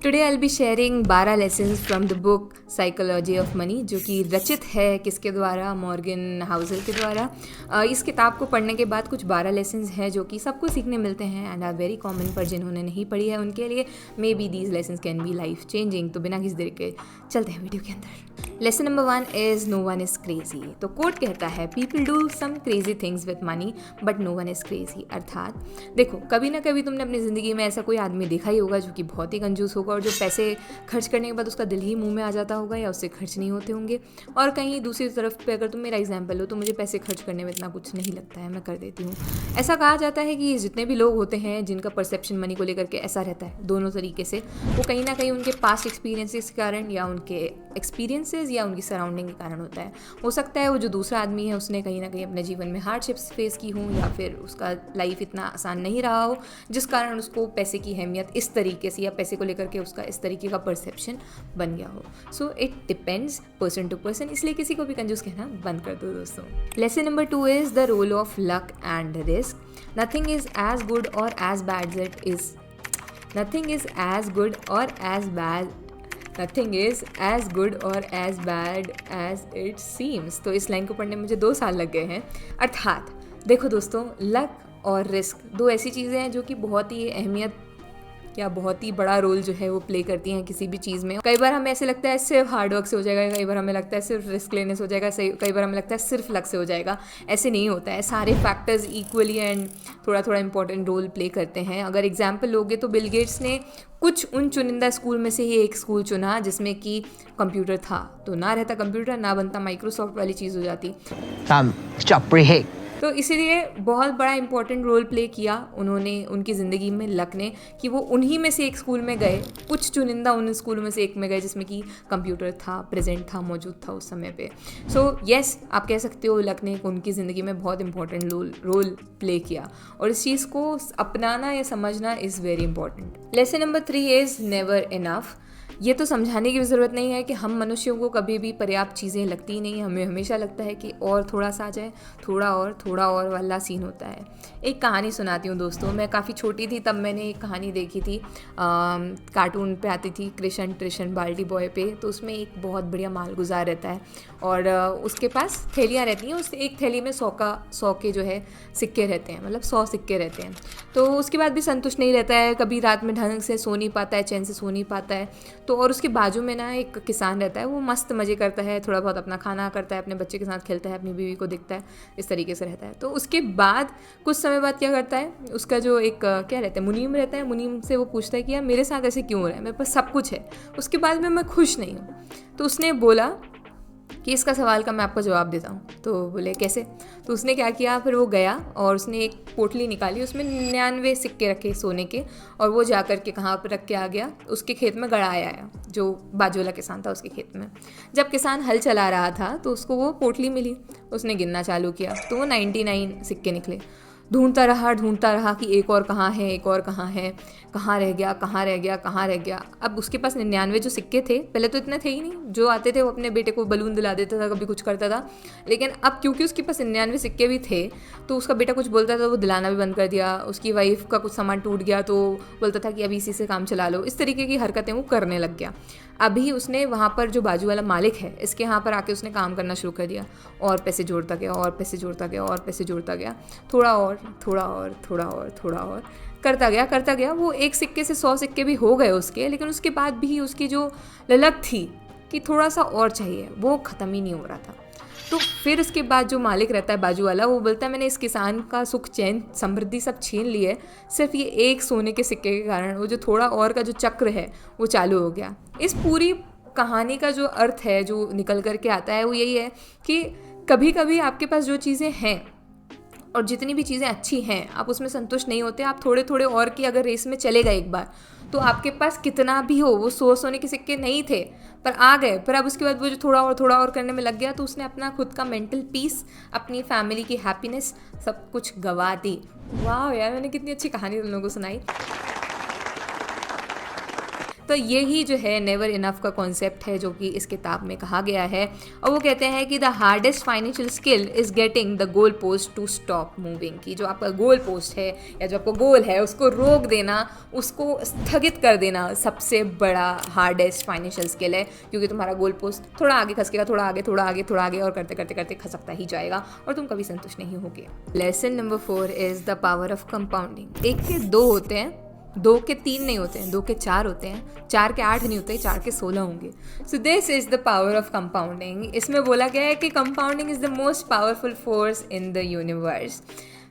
Today I be sharing 12 lessons from the book psychology of money, जो कि रचित है किसके द्वारा, मॉर्गन हाउसल के द्वारा। इस किताब को पढ़ने के बाद कुछ 12 लेसन्स हैं जो कि सबको सीखने मिलते हैं एंड आर वेरी कॉमन, पर जिन्होंने नहीं पढ़ी है उनके लिए may be these lessons can be life changing. तो बिना किसी देर के चलते हैं वीडियो के अंदर। Lesson number 1 is no one is crazy. तो कोट कहता है people do some crazy things with money but no one is crazy. अर्थात देखो, कभी ना कभी तुमने अपनी ज़िंदगी में ऐसा कोई आदमी देखा ही होगा जो कि बहुत ही कंजूस होगा और जो पैसे खर्च करने के बाद उसका दिल ही मुंह में आ जाता होगा या उससे खर्च नहीं होते होंगे। और कहीं दूसरी तरफ पे अगर तुम मेरा एग्जाम्पल हो तो मुझे पैसे खर्च करने में इतना कुछ नहीं लगता है, मैं कर देती हूँ। ऐसा कहा जाता है कि जितने भी लोग होते हैं जिनका परसेप्शन मनी को लेकर के ऐसा रहता है दोनों तरीके से, वो कहीं ना कहीं उनके पास्ट एक्सपीरियंसेस के कारण या उनके एक्सपीरियंसेस या उनकी सराउंडिंग के कारण होता है। हो सकता है वो जो दूसरा आदमी है उसने कहीं ना कहीं अपने जीवन में हार्डशिप्स फेस की हों या फिर उसका लाइफ इतना आसान नहीं रहा हो जिस कारण उसको पैसे की अहमियत इस तरीके से या पैसे को लेकर के उसका इस तरीके का परसेप्शन बन गया हो। So it depends person to person, इसलिए किसी को भी कंजूस कहना बंद कर दो दोस्तों। Lesson number 2 is the role of luck and risk. Nothing is as good or as bad it is Nothing is as good or as bad Nothing is as good or as bad as it seems। तो इस line को पढ़ने में मुझे 2 साल लग गए हैं। अर्थात देखो दोस्तों, लक और रिस्क दो ऐसी चीज़ें हैं जो कि बहुत ही अहमियत या बहुत ही बड़ा रोल जो है वो प्ले करती हैं किसी भी चीज़ में। कई बार हमें ऐसे लगता है सिर्फ हार्डवर्क से हो जाएगा, कई बार हमें लगता है सिर्फ रिस्क लेने से हो जाएगा, कई बार हमें लगता है सिर्फ लक से हो जाएगा। ऐसे नहीं होता है, सारे फैक्टर्स इक्वली एंड थोड़ा थोड़ा इंपॉर्टेंट रोल प्ले करते हैं। अगर एग्जाम्पल लोगे तो बिल गेट्स ने कुछ उन चुनिंदा स्कूल में से ही एक स्कूल चुना जिसमें कि कंप्यूटर था, तो ना रहता कंप्यूटर ना बनता माइक्रोसॉफ्ट वाली चीज़ हो जाती। तो इसीलिए बहुत बड़ा इंपॉर्टेंट रोल प्ले किया उन्होंने उनकी ज़िंदगी में, लक ने, कि वो उन्हीं में से एक स्कूल में गए, कुछ चुनिंदा उन स्कूलों में से एक में गए जिसमें कि कंप्यूटर था, प्रेजेंट था, मौजूद था उस समय पे। सो येस, आप कह सकते हो लक ने उनकी ज़िंदगी में बहुत इंपॉर्टेंट रोल प्ले किया और इस चीज़ को अपनाना या समझना is very important. Lesson number 3 is never enough. ये तो समझाने की भी ज़रूरत नहीं है कि हम मनुष्यों को कभी भी पर्याप्त चीज़ें लगती ही नहीं, हमें हमेशा लगता है कि और थोड़ा सा आ जाए, थोड़ा और वाला सीन होता है। एक कहानी सुनाती हूँ दोस्तों। मैं काफ़ी छोटी थी तब मैंने एक कहानी देखी थी, कार्टून पे आती थी, कृष्ण ट्रिशन बाल्टी बॉय पे। तो उसमें एक बहुत बढ़िया मालगुजार रहता है और उसके पास थैलियाँ रहती हैं, उस एक थैली में 100 के जो है सिक्के रहते हैं, मतलब 100 सिक्के रहते हैं। तो उसके बाद भी संतुष्ट नहीं रहता है, कभी रात में ढंग से सो नहीं पाता है, चैन से सो नहीं पाता है। तो और उसके बाजू में ना एक किसान रहता है, वो मस्त मज़े करता है, थोड़ा बहुत अपना खाना करता है, अपने बच्चे के साथ खेलता है, अपनी बीवी को दिखता है, इस तरीके से रहता है। तो उसके बाद कुछ समय बाद क्या करता है, उसका जो एक क्या रहता है, मुनीम रहता है, मुनीम से वो पूछता है कि यार मेरे साथ ऐसे क्यों हो रहा है, मेरे पास सब कुछ है, उसके बाद में मैं खुश नहीं हूँ। तो उसने बोला कि इसका सवाल का मैं आपको जवाब देता हूँ। तो बोले कैसे? तो उसने क्या किया, फिर वो गया और उसने एक पोटली निकाली, उसमें 99 सिक्के रखे सोने के, और वो जा कर के कहाँ पर रख के आ गया, उसके खेत में गड़ाया आया, जो बाजू वाला किसान था उसके खेत में। जब किसान हल चला रहा था तो उसको वो पोटली मिली, उसने गिनना चालू किया तो वो 99 सिक्के निकले। ढूंढता रहा कि एक और कहाँ है, एक और कहाँ है, कहाँ रह गया। अब उसके पास 99 जो सिक्के थे, पहले तो इतने थे ही नहीं, जो आते थे वो अपने बेटे को बलून दिला देता था, कभी कुछ करता था। लेकिन अब क्योंकि उसके पास 99 सिक्के भी थे तो उसका बेटा कुछ बोलता था वो दिलाना भी बंद कर दिया, उसकी वाइफ का कुछ सामान टूट गया तो बोलता था कि अभी इसी से काम चला लो, इस तरीके की हरकतें वो करने लग गया। अभी उसने वहाँ पर जो बाजू वाला मालिक है इसके यहाँ पर आके उसने काम करना शुरू कर दिया, और पैसे जोड़ता गया, थोड़ा और करता गया। वो एक सिक्के से 100 सिक्के भी हो गए उसके, लेकिन उसके बाद भी उसकी जो ललक थी कि थोड़ा सा और चाहिए, वो ख़त्म ही नहीं हो रहा था। तो फिर उसके बाद जो मालिक रहता है बाजू वाला, वो बोलता है मैंने इस किसान का सुख चैन समृद्धि सब छीन ली है, सिर्फ ये एक सोने के सिक्के के कारण वो जो थोड़ा और का जो चक्र है वो चालू हो गया। इस पूरी कहानी का जो अर्थ है, जो निकल कर के आता है, वो यही है कि कभी कभी आपके पास जो चीज़ें हैं और जितनी भी चीज़ें अच्छी हैं आप उसमें संतुष्ट नहीं होते। आप थोड़े थोड़े और की अगर रेस में चले गए एक बार, तो आपके पास कितना भी हो, वो 100 सोने के सिक्के नहीं थे पर आ गए, पर अब उसके बाद वो जो थोड़ा और करने में लग गया तो उसने अपना खुद का मेंटल पीस, अपनी फैमिली की हैप्पीनेस सब कुछ गवा दी। वाह यार, मैंने कितनी अच्छी कहानी तुम लोगों को सुनाई। तो यही जो है नेवर इनफ का कॉन्सेप्ट है जो कि इस किताब में कहा गया है। और वो कहते हैं कि the hardest financial skill is getting the goal post to stop moving, की जो आपका गोल पोस्ट है या जो आपका गोल है उसको रोक देना, उसको स्थगित कर देना सबसे बड़ा हार्डेस्ट फाइनेंशियल स्किल है, क्योंकि तुम्हारा गोल पोस्ट थोड़ा आगे खसकेगा, थोड़ा आगे थोड़ा आगे थोड़ा आगे, और करते करते करते खसकता ही जाएगा और तुम कभी संतुष्ट नहीं होगे। Lesson number 4 is the power of compounding. 1 के 2 होते हैं, 2 के 3 नहीं होते हैं, 2 के 4 होते हैं, 4 के 8 नहीं होते, 4 के 16 होंगे। So this is the power of compounding. इसमें बोला गया है कि compounding is the most powerful force in the universe.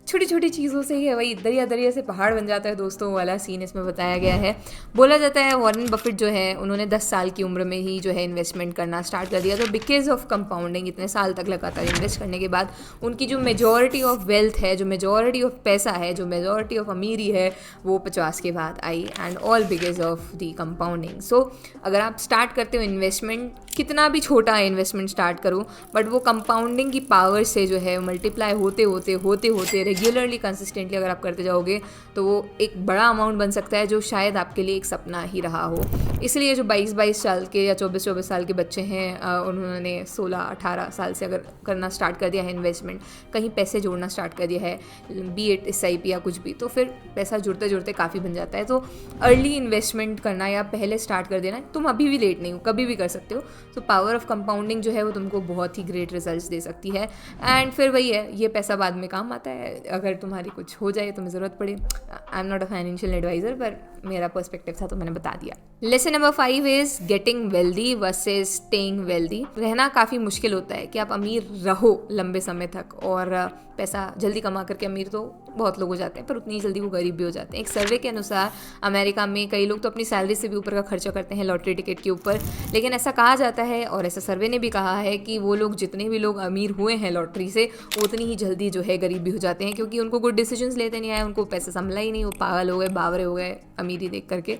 छोटी छोटी चीज़ों से ही है भाई दरिया दरिया से पहाड़ बन जाता है दोस्तों वाला सीन इसमें बताया गया है। बोला जाता है वॉरेन बफेट जो है उन्होंने 10 साल की उम्र में ही जो है इन्वेस्टमेंट करना स्टार्ट कर दिया। तो बिकॉज ऑफ कंपाउंडिंग इतने साल तक लगातार इन्वेस्ट करने के बाद उनकी जो मेजॉरिटी ऑफ वेल्थ है, जो मेजॉरिटी ऑफ पैसा है, जो मेजॉरिटी ऑफ अमीरी है, वो 50 के बाद आई, and all because of the compounding. So अगर आप स्टार्ट करते हो इन्वेस्टमेंट, कितना भी छोटा है इन्वेस्टमेंट स्टार्ट करो, बट वो कंपाउंडिंग की पावर से जो है मल्टीप्लाई होते होते होते होते रेगुलरली कंसिस्टेंटली अगर आप करते जाओगे तो वो एक बड़ा अमाउंट बन सकता है जो शायद आपके लिए एक सपना ही रहा हो। इसलिए जो 22 साल के या 24 साल के बच्चे हैं उन्होंने 16-18 साल से अगर करना स्टार्ट कर दिया है इन्वेस्टमेंट, कहीं पैसे जोड़ना स्टार्ट कर दिया है, बी एट SIP या कुछ भी, तो फिर पैसा जुड़ते जुड़ते काफ़ी बन जाता है। तो अर्ली इन्वेस्टमेंट करना या पहले स्टार्ट कर देना, तुम अभी भी लेट नहीं हो, कभी भी कर सकते हो। तो पावर ऑफ कंपाउंडिंग जो है वो तुमको बहुत ही ग्रेट रिजल्ट्स दे सकती है। एंड फिर वही है, ये पैसा बाद में काम आता है अगर तुम्हारी कुछ हो जाए, तुम्हें ज़रूरत पड़े। I am not a financial advisor, पर मेरा पर्सपेक्टिव था तो मैंने बता दिया। Lesson number 5 is getting wealthy versus staying wealthy. रहना काफ़ी मुश्किल होता है कि आप अमीर रहो लंबे समय तक, और पैसा जल्दी कमा करके अमीर तो बहुत लोग हो जाते हैं पर उतनी जल्दी वो गरीब भी हो जाते हैं। एक सर्वे के अनुसार अमेरिका में कई लोग तो अपनी सैलरी से भी ऊपर का खर्चा करते हैं लॉटरी टिकट के ऊपर, लेकिन ऐसा कहा जाता है और ऐसा सर्वे ने भी कहा है कि वो लोग, जितने भी लोग अमीर हुए हैं लॉटरी से, उतनी ही जल्दी जो है गरीब भी हो जाते हैं, क्योंकि उनको गुड डिसीजंस लेते नहीं आए, उनको पैसा संभला ही नहीं, वो पागल हो गए, बावरे हो गए अमीरी देख करके।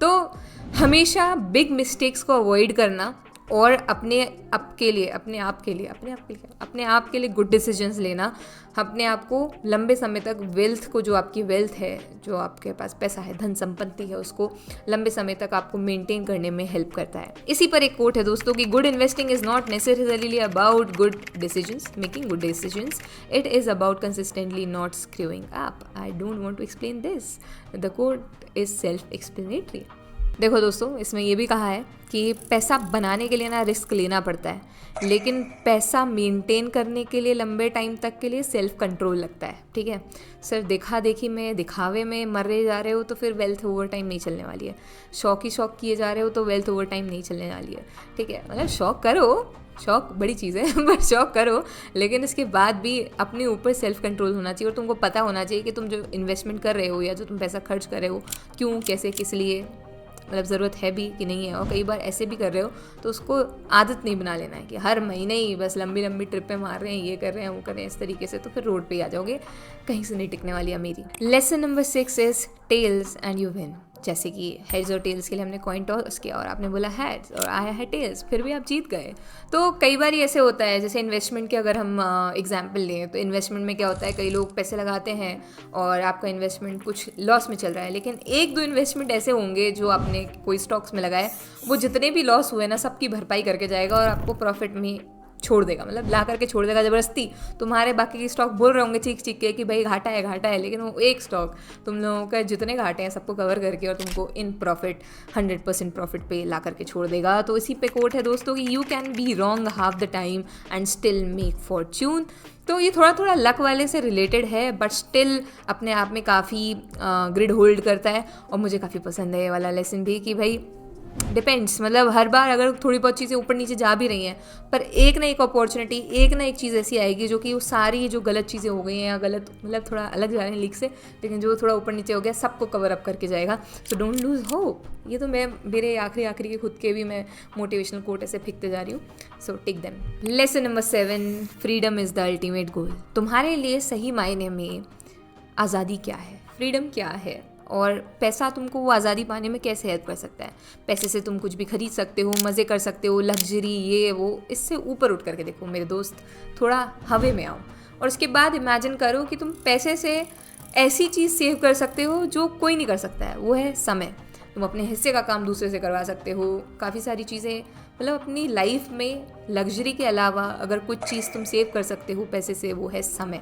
तो हमेशा बिग मिस्टेक्स को अवॉइड करना और अपने आप के लिए गुड डिसीजंस लेना, अपने आप को लंबे समय तक वेल्थ को, जो आपकी वेल्थ है, जो आपके पास पैसा है, धन संपत्ति है, उसको लंबे समय तक आपको मेंटेन करने में हेल्प करता है। इसी पर एक कोट है दोस्तों कि good investing is not necessarily about good decisions, making good decisions, it is about consistently not screwing up. I don't want to explain this, the quote is self explanatory. देखो दोस्तों, इसमें ये भी कहा है कि पैसा बनाने के लिए ना रिस्क लेना पड़ता है, लेकिन पैसा मेंटेन करने के लिए लंबे टाइम तक के लिए सेल्फ कंट्रोल लगता है। ठीक है, सिर्फ देखा देखी में, दिखावे में मरे जा रहे हो तो फिर वेल्थ ओवर टाइम नहीं चलने वाली है। शौक ही शौक किए जा रहे हो तो वेल्थ ओवर टाइम नहीं चलने वाली है। ठीक है, मतलब शौक करो, शौक बड़ी चीज़ है पर शौक करो, लेकिन इसके बाद भी अपने ऊपर सेल्फ कंट्रोल होना चाहिए और तुमको पता होना चाहिए कि तुम जो इन्वेस्टमेंट कर रहे हो या जो तुम पैसा खर्च कर रहे हो, क्यों, कैसे, किस लिए, मतलब ज़रूरत है भी कि नहीं है। और कई बार ऐसे भी कर रहे हो तो उसको आदत नहीं बना लेना है कि हर महीने ही बस लंबी लंबी ट्रिपें मार रहे हैं, ये कर रहे हैं, वो कर रहे हैं, इस तरीके से तो फिर रोड पे ही आ जाओगे, कहीं से नहीं टिकने वाली अमीरी। Lesson number 6 is tails and you win. जैसे कि हेड्स और टेल्स के लिए हमने कॉइन टॉस किया और आपने बोला हेड्स और आया है टेल्स, फिर भी आप जीत गए। तो कई बार ऐसे होता है, जैसे इन्वेस्टमेंट के अगर हम एग्जांपल लें तो इन्वेस्टमेंट में क्या होता है, कई लोग पैसे लगाते हैं और आपका इन्वेस्टमेंट कुछ लॉस में चल रहा है, लेकिन 1-2 इन्वेस्टमेंट ऐसे होंगे जो आपने कोई स्टॉक्स में लगाए, वो जितने भी लॉस हुए ना सबकी भरपाई करके जाएगा और आपको प्रॉफिट में छोड़ देगा, मतलब ला करके छोड़ देगा ज़बरदस्ती। तुम्हारे बाकी के स्टॉक बोल रहे होंगे चीख चीख के कि भाई घाटा है, लेकिन वो एक स्टॉक तुम लोगों का जितने घाटे हैं सबको कवर करके और तुमको इन प्रॉफिट 100% प्रॉफिट पे ला करके छोड़ देगा। तो इसी पे कोट है दोस्तों कि you can be wrong half the time and still make Fortune. तो ये थोड़ा थोड़ा लक वाले से रिलेटेड है, बट स्टिल अपने आप में काफ़ी ग्रिड होल्ड करता है। और मुझे काफ़ी पसंद है ये वाला लेसन भी कि भाई डिपेंड्स, मतलब हर बार अगर थोड़ी बहुत चीज़ें ऊपर नीचे जा भी रही हैं, पर एक ना एक अपॉर्चुनिटी, एक ना एक चीज़ ऐसी आएगी जो कि वो सारी जो गलत चीज़ें हो गई हैं या गलत, मतलब थोड़ा अलग जा रहे हैं लीक से, लेकिन जो थोड़ा ऊपर नीचे हो गया सबको कवर अप करके जाएगा। So don't lose hope. ये तो मैं मेरे आखिरी के खुद के भी मैं मोटिवेशनल कोट ऐसे फेंकते जा रही हूँ। So take them. Lesson number 7, freedom is the ultimate goal. तुम्हारे लिए सही मायने में आज़ादी क्या है, फ्रीडम क्या है, और पैसा तुमको वो आज़ादी पाने में कैसे हेल्प कर सकता है। पैसे से तुम कुछ भी खरीद सकते हो, मज़े कर सकते हो, लग्जरी, ये वो। इससे ऊपर उठ करके देखो मेरे दोस्त, थोड़ा हवे में आओ और उसके बाद इमेजिन करो कि तुम पैसे से ऐसी चीज़ सेव कर सकते हो जो कोई नहीं कर सकता है, वो है समय। तुम अपने हिस्से का काम दूसरे से करवा सकते हो, काफ़ी सारी चीज़ें। मतलब अपनी लाइफ में लग्जरी के अलावा अगर कुछ चीज़ तुम सेव कर सकते हो पैसे से, वो है समय।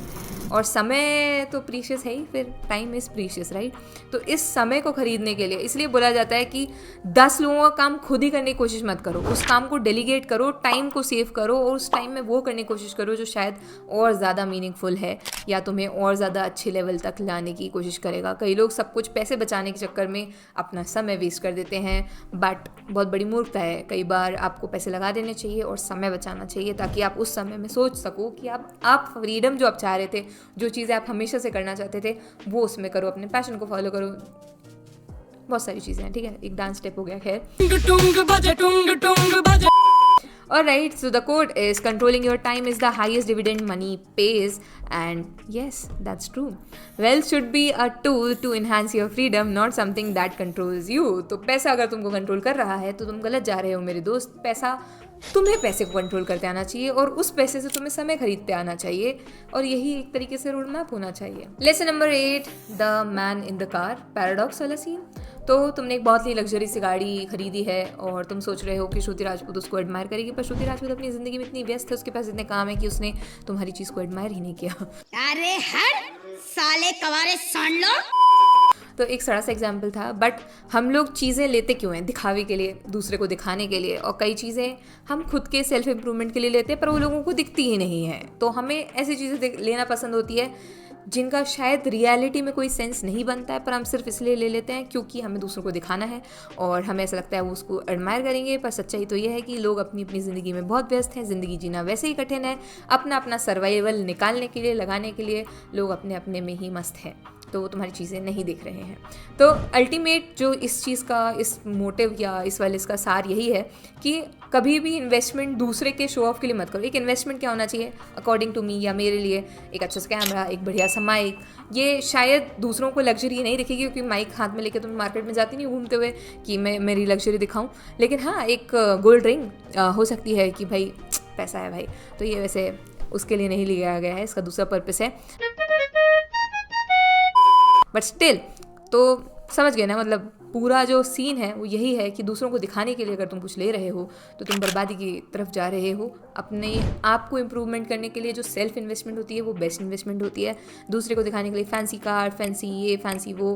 और समय तो प्रीशियस है ही, फिर टाइम इज़ प्रीशियस, राइट। तो इस समय को खरीदने के लिए इसलिए बोला जाता है कि 10 लोगों का काम खुद ही करने की कोशिश मत करो, उस काम को डेलीगेट करो, टाइम को सेव करो और उस टाइम में वो करने की कोशिश करो जो शायद और ज़्यादा मीनिंगफुल है या तुम्हें और ज़्यादा अच्छे लेवल तक लाने की कोशिश करेगा। कई लोग सब कुछ पैसे बचाने के चक्कर में अपना समय वेस्ट कर देते हैं, बट बहुत बड़ी मूर्खता है। कई बार आपको पैसे लगा देने चाहिए और समय बचाना चाहिए ताकि आप उस समय में सोच सको कि आप फ्रीडम जो आप चाह रहे थे, जो चीज़ें आप हमेशा से करना चाहते थे, वो उसमें करो, अपने पैशन को फॉलो करो। बहुत सारी चीज़ें हैं, ठीक है। एक डांस स्टेप हो गया, खैर। Alright, so the quote is controlling your time is the highest dividend money pays, and yes, that's true. Wealth should be a tool to enhance your freedom, not something that controls you. तो पैसा अगर तुमको control कर रहा है तो तुम गलत जा रहे हो मेरे दोस्त। पैसा, तुम्हें पैसे को कंट्रोल करते आना चाहिए और उस पैसे से तुम्हें समय खरीदते आना चाहिए, और यही एक तरीके से रोड मैप होना चाहिए। Lesson number 8, the man in the car paradox वाला सीन। तो तुमने एक बहुत ही लग्जरी सी गाड़ी खरीदी है और तुम सोच रहे हो कि श्रुति राजपूत उसको एडमायर करेगी, पर श्रुति राजपूत अपनी ज़िंदगी में इतनी व्यस्त है, उसके पास इतने काम है कि उसने तुम्हारी चीज़ को एडमायर ही नहीं किया। अरे हट साले कवारे सांड लो। तो एक सड़ा सा एग्जाम्पल था, बट हम लोग चीज़ें लेते क्यों हैं? दिखावे के लिए, दूसरे को दिखाने के लिए, और कई चीज़ें हम खुद के सेल्फ इम्प्रूवमेंट के लिए लेते हैं पर वो लोगों को दिखती ही नहीं है। तो हमें ऐसी चीज़ें लेना पसंद होती है जिनका शायद रियलिटी में कोई सेंस नहीं बनता है, पर हम सिर्फ इसलिए ले लेते हैं क्योंकि हमें दूसरों को दिखाना है और हमें ऐसा लगता है वो उसको एडमायर करेंगे। पर सच्चाई तो ये है कि लोग अपनी अपनी ज़िंदगी में बहुत व्यस्त हैं, ज़िंदगी जीना वैसे ही कठिन है, अपना अपना सर्वाइवल निकालने के लिए, लगाने के लिए लोग अपने अपने में ही मस्त हैं, तो वो तुम्हारी चीज़ें नहीं देख रहे हैं। तो अल्टीमेट जो इस चीज़ का, इस मोटिव या इस वाले इसका सार यही है कि कभी भी इन्वेस्टमेंट दूसरे के शो ऑफ के लिए मत करो। एक इन्वेस्टमेंट क्या होना चाहिए अकॉर्डिंग टू मी या मेरे लिए? एक अच्छा सा कैमरा, एक बढ़िया सा माइक। ये शायद दूसरों को लग्जरी नहीं दिखेगी क्योंकि माइक हाथ में लेके तुम मार्केट में जाती नहीं घूमते हुए कि मैं मेरी लग्जरी दिखाऊं, लेकिन हाँ, एक गोल्ड रिंग हो सकती है कि भाई पैसा है भाई, तो ये वैसे उसके लिए नहीं लिया गया है, इसका दूसरा पर्पस है, बट स्टिल तो समझ गए ना। मतलब पूरा जो सीन है वो यही है कि दूसरों को दिखाने के लिए अगर तुम कुछ ले रहे हो तो तुम बर्बादी की तरफ जा रहे हो। अपने आप को इम्प्रूवमेंट करने के लिए जो सेल्फ इन्वेस्टमेंट होती है वो बेस्ट इन्वेस्टमेंट होती है। दूसरे को दिखाने के लिए फैंसी कार, फैंसी ये, फैंसी वो,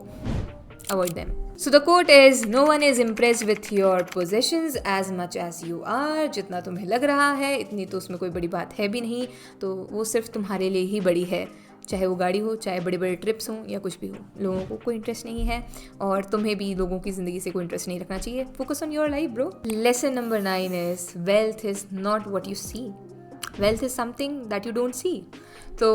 avoid them. So the quote is, no one is impressed with your possessions as much as you are. जितना तुम्हें लग रहा है इतनी तो उसमें कोई बड़ी बात है भी नहीं, तो वो सिर्फ तुम्हारे लिए ही बड़ी है। चाहे वो गाड़ी हो, चाहे बड़े बड़े ट्रिप्स हों या कुछ भी हो, लोगों को कोई इंटरेस्ट नहीं है और तुम्हें भी लोगों की ज़िंदगी से कोई इंटरेस्ट नहीं रखना चाहिए। Focus on your life bro. Lesson number 9 is, wealth is not what you see, wealth is something that you don't see. तो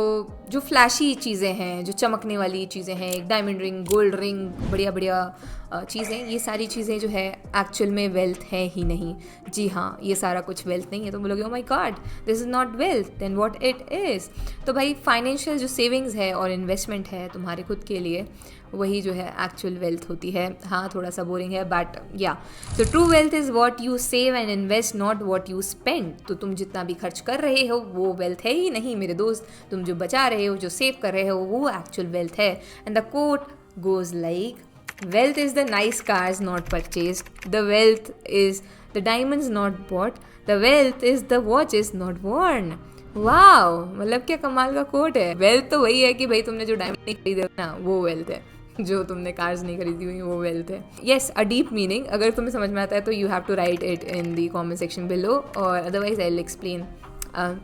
जो फ्लैशी चीज़ें हैं, जो चमकने वाली चीज़ें हैं, एक डायमंड रिंग, गोल्ड रिंग, बढ़िया बढ़िया चीज़ें, ये सारी चीज़ें जो है एक्चुअल में वेल्थ है ही नहीं। जी हाँ, ये सारा कुछ वेल्थ नहीं है। तो बोलोगे, oh my God, this is not wealth, then what it is? तो भाई फाइनेंशियल जो सेविंग्स है और इन्वेस्टमेंट है तुम्हारे खुद के लिए, वही जो है एक्चुअल वेल्थ होती है। हाँ, थोड़ा सा बोरिंग है, बट या, तो true wealth is what you save and invest, not what you spend. तो तुम जितना भी खर्च कर रहे हो वो वेल्थ है ही नहीं मेरे दोस्त। तुम जो बचा रहे हो, जो सेव कर रहे हो, वो एक्चुअल वेल्थ है। And the quote goes like, wealth is the nice cars not purchased, the wealth is the diamonds not bought, the wealth is the watches not worn। Wow, मतलब क्या कमाल का कोट है। वेल्थ तो वही है कि भाई तुमने जो डायमंड नहीं खरीदे ना, वो वेल्थ है। जो तुमने कार्स नहीं खरीदी हुई वो वेल्थ है। Yes, a deep meaning. अगर तुम्हें समझ में आता है तो you have to write it in the comment section below, और अदरवाइज आई विल एक्सप्लेन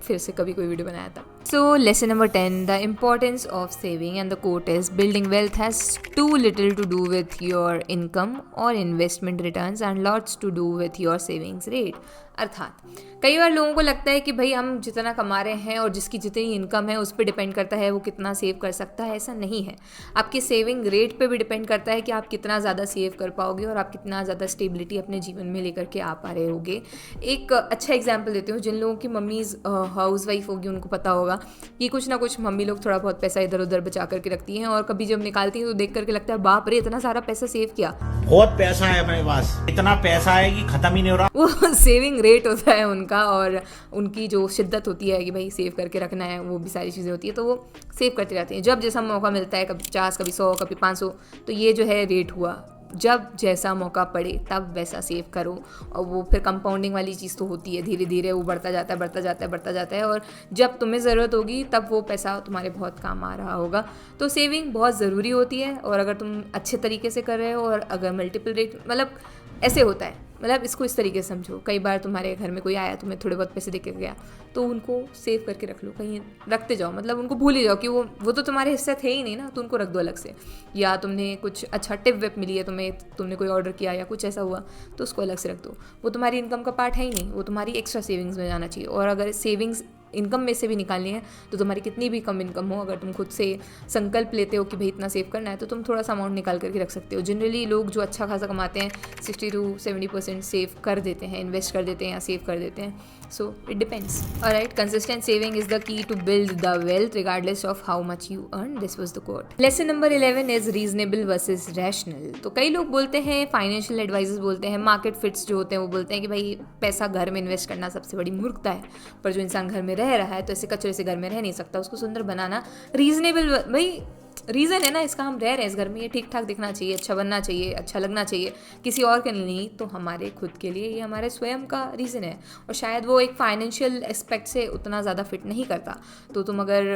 फिर से कभी कोई वीडियो बनाया था। So lesson number 10, the importance of saving, and the quote is, building wealth has too little to do with your income or investment returns and lots to do with your savings rate। अर्थात कई बार लोगों को लगता है कि भाई हम जितना कमा रहे हैं और जिसकी जितनी इनकम है उस पर डिपेंड करता है वो कितना सेव कर सकता है। ऐसा नहीं है। आपके सेविंग रेट पे भी डिपेंड करता है कि आप कितना ज़्यादा सेव कर पाओगे और आप कितना ज़्यादा स्टेबिलिटी अपने जीवन में लेकर के आ पा रहे होगे। एक अच्छा एग्जाम्पल देती हूँ। जिन लोगों की मम्मीज़ हाउस वाइफ होगी उनको पता होगा कि कुछ ना कुछ मम्मी लोग थोड़ा बहुत पैसा इधर उधर बचा करके रखती हैं, और कभी जब निकालती हैं तो देख करके लगता है बाप रे, इतना सारा पैसा सेव किया, बहुत पैसा है मेरे पास, इतना पैसा है कि खत्म ही नहीं हो रहा। वो सेविंग रेट होता है उनका, और उनकी जो शिद्दत होती है कि भाई सेव करके रखना है, वो भी सारी चीज़ें होती है, तो वो सेव करती रहती हैं। जब जैसा मौका मिलता है, कभी 50, कभी 100, कभी 500, तो ये जो है रेट हुआ जब जैसा मौका पड़े तब वैसा सेव करो, और वो फिर कंपाउंडिंग वाली चीज़ तो होती है, धीरे धीरे वो बढ़ता जाता है बढ़ता जाता है बढ़ता जाता है, और जब तुम्हें ज़रूरत होगी तब वो पैसा तुम्हारे बहुत काम आ रहा होगा। तो सेविंग बहुत ज़रूरी होती है, और अगर तुम अच्छे तरीके से कर रहे हो, और अगर मल्टीपल रेट, मतलब ऐसे होता है, मतलब इसको इस तरीके से समझो, कई बार तुम्हारे घर में कोई आया, तुम्हें थोड़े बहुत पैसे दे के गया, तो उनको सेव करके रख लो, कहीं रखते जाओ, मतलब उनको भूल ही जाओ कि वो तो तुम्हारे हिस्से थे ही नहीं ना, तो उनको रख दो अलग से। या तुमने कुछ अच्छा टिप विप मिली है तुम्हें, तुमने कोई ऑर्डर किया या कुछ ऐसा हुआ, तो उसको अलग से रख दो। वो तुम्हारी इनकम का पार्ट है ही नहीं, वो तुम्हारी एक्स्ट्रा सेविंग्स में जाना चाहिए। और अगर सेविंग्स इनकम में से भी निकालनी है, तो तुम्हारी कितनी भी कम इनकम हो, अगर तुम खुद से संकल्प लेते हो कि भाई इतना सेव करना है, तो तुम थोड़ा सा अमाउंट निकाल करके रख सकते हो। जनरली लोग जो अच्छा खासा कमाते हैं 60 to 70% सेव कर देते हैं, इन्वेस्ट कर देते हैं या सेव कर देते हैं। So it depends. Alright, consistent saving is the key to build the wealth regardless of how much you earn. This was the quote. Lesson number 11 is reasonable versus rational. तो कई लोग बोलते हैं, फाइनेंशियल एडवाइजर्स बोलते हैं, market fits जो होते हैं वो बोलते हैं कि भाई पैसा घर में इन्वेस्ट करना सबसे बड़ी मूर्खता है, पर जो इंसान घर में रह रहा है तो ऐसे कचरे से घर में रह नहीं सकता, उसको सुंदर बनाना रीजनेबल, भाई रीज़न है ना इसका, हम रह रहे हैं इस घर में, ये ठीक ठाक दिखना चाहिए, अच्छा बनना चाहिए, अच्छा लगना चाहिए, किसी और के लिए नहीं, तो हमारे खुद के लिए, ये हमारे स्वयं का रीज़न है। और शायद वो एक फाइनेंशियल एस्पेक्ट से उतना ज़्यादा फिट नहीं करता। तो तुम अगर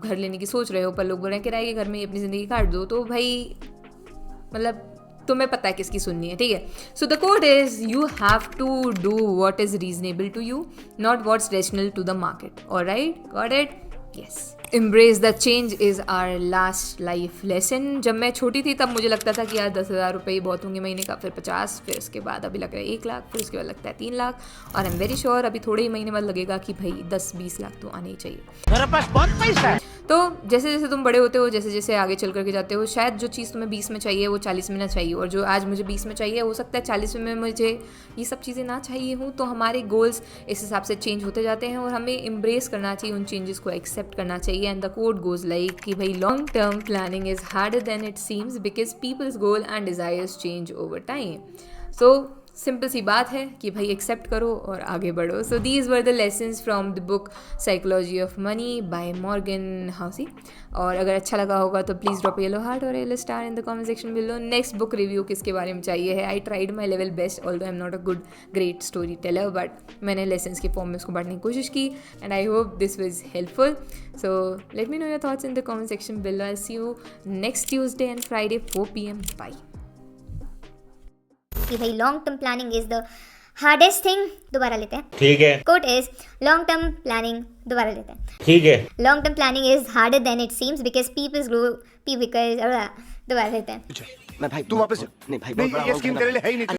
घर लेने की सोच रहे हो, पर लोग बोल रहे हैं किराए के घर में अपनी ज़िंदगी काट दो, तो भाई मतलब तुम्हें पता है किसकी सुननी है, ठीक है। So the code is you have to do what is reasonable to you, not what's rational to the market. Alright, got it? Yes. Embrace the change is our last life lesson। जब मैं छोटी थी तब मुझे लगता था कि यार 10,000 रुपये ही बहुत होंगे महीने का, फिर 50, फिर उसके बाद अभी लग रहा है 1 लाख, फिर उसके बाद लगता है 3 लाख, और आई एम वेरी श्योर अभी थोड़े ही महीने बाद लगेगा कि भाई 10-20 लाख तो आने ही चाहिए। मेरे पास बहुत पैसा है। तो जैसे जैसे तुम बड़े होते हो, जैसे जैसे आगे चल करके जाते हो, शायद जो चीज़ तुम्हें 20 में चाहिए वो 40 में ना चाहिए, और जो आज मुझे 20 में चाहिए हो सकता है 40 में मुझे ये सब चीज़ें ना चाहिए हों। तो हमारे गोल्स इस हिसाब से चेंज होते जाते हैं, और हमें एम्ब्रेस करना चाहिए, उन चेंजेस को एक्सेप्ट करना चाहिए। And the code goes like कि भाई long term planning is harder than it seems because peoples goal and desires change over time. So simple सी बात है कि भाई एक्सेप्ट करो और आगे बढ़ो। So these were the lessons from the book psychology of money by Morgan Housel. और अगर अच्छा लगा होगा तो प्लीज़ ड्रॉप येलो हार्ट और yellow star in the comment section below. Next book review किसके बारे में चाहिए है? I tried my level best, although I am not a good great story teller, but मैंने लेसन्स के फॉर्म में उसको बांटने की कोशिश की, and I hope this was helpful. So let me know your thoughts in the comment section below. I see you next Tuesday and Friday 4 PM। Bye. कि भाई long term planning is the hardest thing. दोबारा लेते हैं, ठीक है। Quote is long term planning. दोबारा लेते हैं, ठीक है। Long term planning is harder than it seems because peoples grow because. दोबारा लेते हैं। मैं भाई तू वापस नहीं भाई, बहुत बड़ा ये स्कीम तेरे लिए है ही नहीं।